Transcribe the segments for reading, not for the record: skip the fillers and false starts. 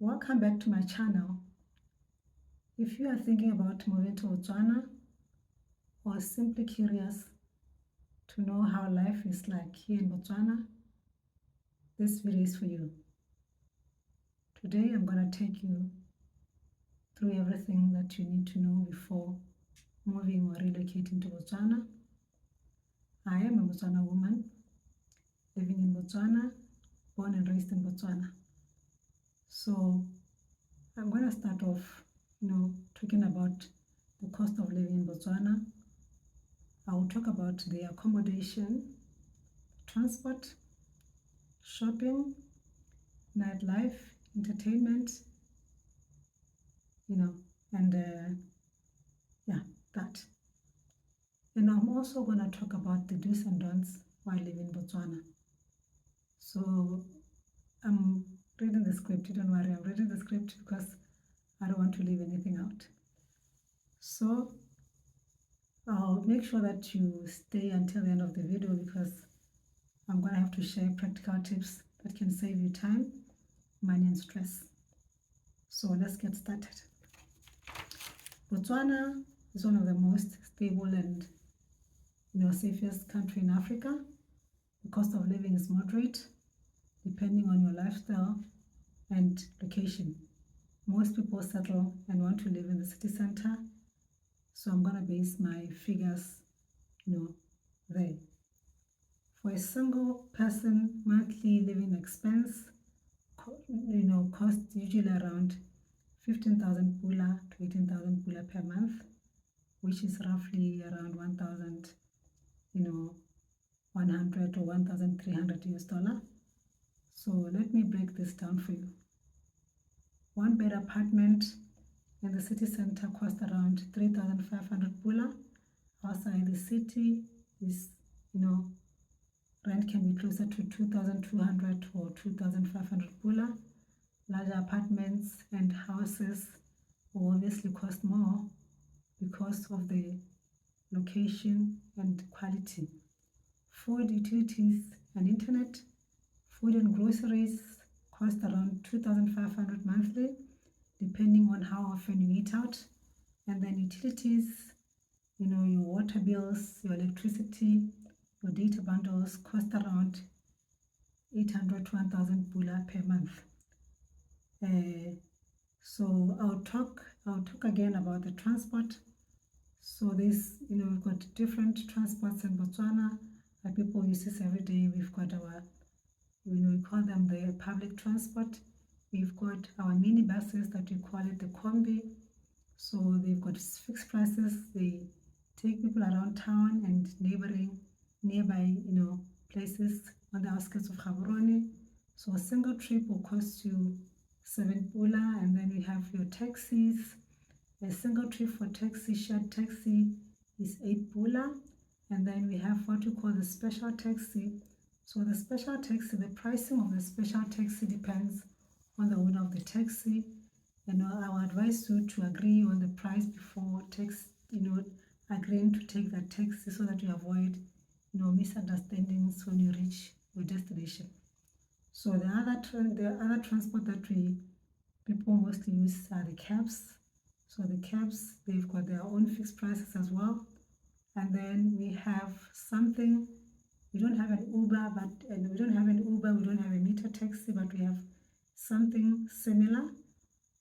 Welcome back to my channel. If you are thinking about moving to Botswana or simply curious to know how life is like here in Botswana, this video is for you. Today I'm going to take you through everything that you need to know before moving or relocating to Botswana. I am a Botswana woman living in Botswana, born and raised in Botswana. So I'm going to start off, talking about the cost of living in Botswana. I will talk about the accommodation, transport, shopping, nightlife, entertainment, and that. And I'm also going to talk about the do's and don'ts while living in Botswana. So I'm reading the script, don't worry, I'm reading the script because I don't want to leave anything out. So I'll make sure that you stay until the end of the video because I'm going to have to share practical tips that can save you time, money and stress. So let's get started. Botswana is one of the most stable and safest country in Africa. The cost of living is moderate depending on your lifestyle and location. Most people settle and want to live in the city center, so I'm going to base my figures there. For a single person, monthly living expense cost usually around 15,000 pula to 18,000 pula per month, which is roughly around 1,000 100 or 1,300 US dollar. So let me break this down for you. One bed apartment in the city center costs around 3,500 pula. Outside the city is, rent can be closer to 2,200 or 2,500 pula. Larger apartments and houses will obviously cost more because of the location and quality. Food, utilities and internet. Food and groceries cost around 2,500 monthly, depending on how often you eat out. And then utilities, your water bills, your electricity, your data bundles cost around 800 to 1,000 pula per month. So I'll talk again about the transport. So this, we've got different transports in Botswana that people use this every day. We've got our, we call them the public transport. We've got our mini buses that we call it the combi. So they've got fixed prices. They take people around town and nearby, places on the outskirts of Gaborone. So a single trip will cost you 7 pula, and then we have your taxis. A single trip for taxi, shared taxi is 8 pula, and then we have what we call the special taxi. So the special taxi, the pricing of the special taxi depends on the owner of the taxi. I will advise you to agree on the price before agreeing to take that taxi so that you avoid misunderstandings when you reach your destination. So the other transport that people mostly use are the cabs. So the cabs, they've got their own fixed prices as well. And then we have something, we don't have an Uber, we don't have a meter taxi, but we have something similar.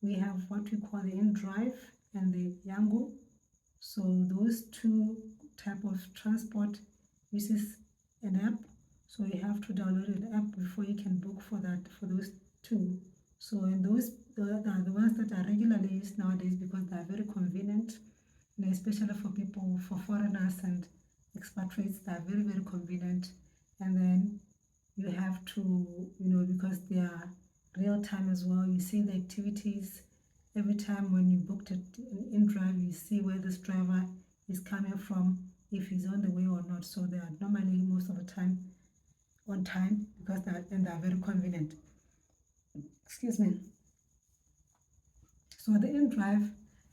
We have what we call the InDrive and the Yango. So those two type of transport uses an app. So you have to download an app before you can book for those two. So and those are the ones that are regularly used nowadays because they are very convenient, especially for foreigners and expatriates. They are very, very convenient. And then you have to, because they are real time as well, you see the activities every time when you booked it in Drive. You see where this driver is coming from, if he's on the way or not. So they are normally most of the time on time because they are very convenient. Excuse me. So the InDrive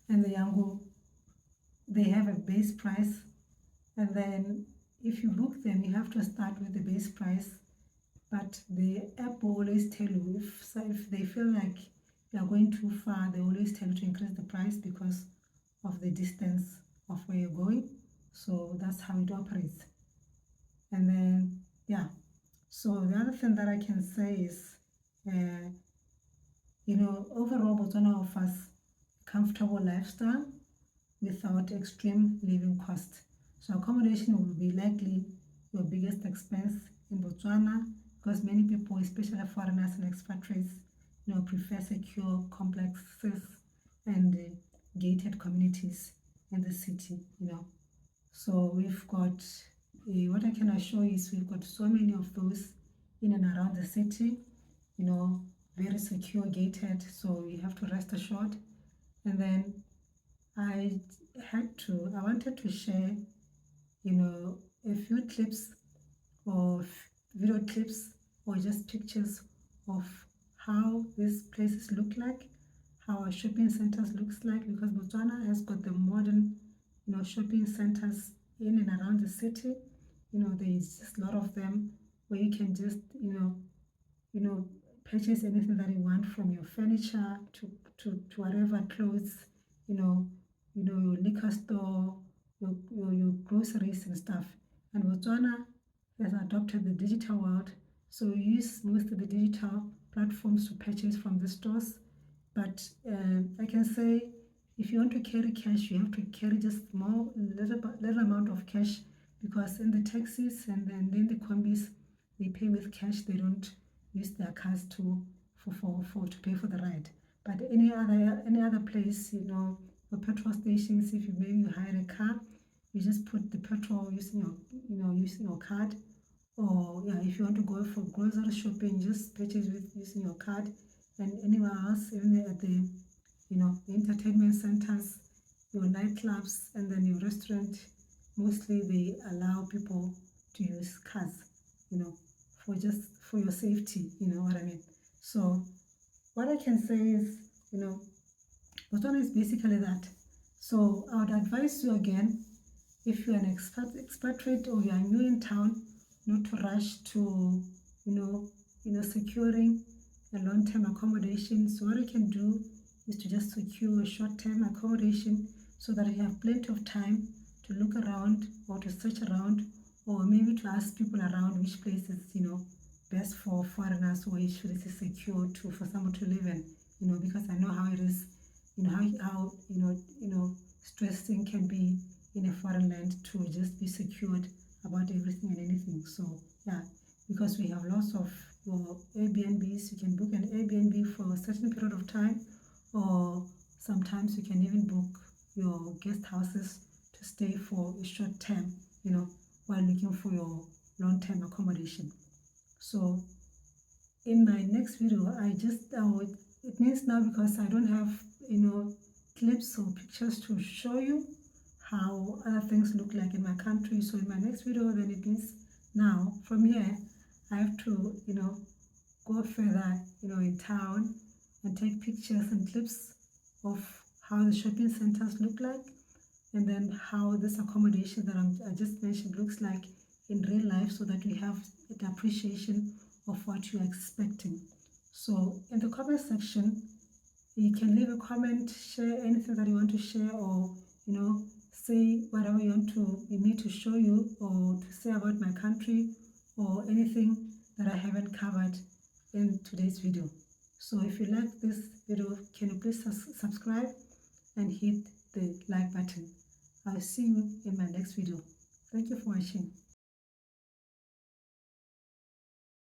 and the Yango, they have a base price, and then if you book them, you have to start with the base price. But the app will always tell you if they feel like you are going too far, they always tell you to increase the price because of the distance of where you're going. So that's how it operates. And then, yeah. So the other thing that I can say is, overall Botswana offers a comfortable lifestyle without extreme living costs. So accommodation will be likely your biggest expense in Botswana because many people, especially foreigners and expatriates, prefer secure complexes and gated communities in the city. So we've got what I can assure you is we've got so many of those in and around the city. Very secure, gated. So you have to rest assured. And then I wanted to share, a few clips or video clips or just pictures of how these places look like, how our shopping centers looks like, because Botswana has got the modern, shopping centers in and around the city. There's just a lot of them where you can just, purchase anything that you want, from your furniture to whatever, clothes, your liquor store, your groceries and stuff. And Botswana has adopted the digital world, so we use most of the digital platforms to purchase from the stores. But I can say, if you want to carry cash, you have to carry just little amount of cash, because in the taxis and then in the combis, they pay with cash. They don't use their cars to pay for the ride. But any other place, your petrol stations, if you hire a car, you just put the petrol using your card. Or yeah, if you want to go for grocery shopping, just purchase using your card. And anywhere else, even at the the entertainment centers, your nightclubs, and then your restaurant, mostly they allow people to use cars, for your safety, you know what I mean. So what I can say is, Botswana is basically that. So I would advise you again, if you're an expatriate or you are new in town, not to rush to, securing a long-term accommodation. So what you can do is to just secure a short-term accommodation so that you have plenty of time to look around or to search around, or maybe to ask people around which place is, best for foreigners, or which place is secure for someone to live in, because I know how it is, how stressing can be in a foreign land to just be secured about everything and anything. So yeah, because we have lots of your Airbnbs, you can book an Airbnb for a certain period of time, or sometimes you can even book your guest houses to stay for a short term, while looking for your long-term accommodation. So in my next video, it means now, because I don't have clips or pictures to show you how other things look like in my country. So in my next video, then it means now from here I have to go further in town and take pictures and clips of how the shopping centers look like, and then how this accommodation that I just mentioned looks like in real life, so that we have an appreciation of what you're expecting. So in the comment section, you can leave a comment, share anything that you want to share, or say whatever you want me to show you or to say about my country, or anything that I haven't covered in today's video. So if you like this video, can you please subscribe and hit the like button. I'll see you in my next video. Thank you for watching.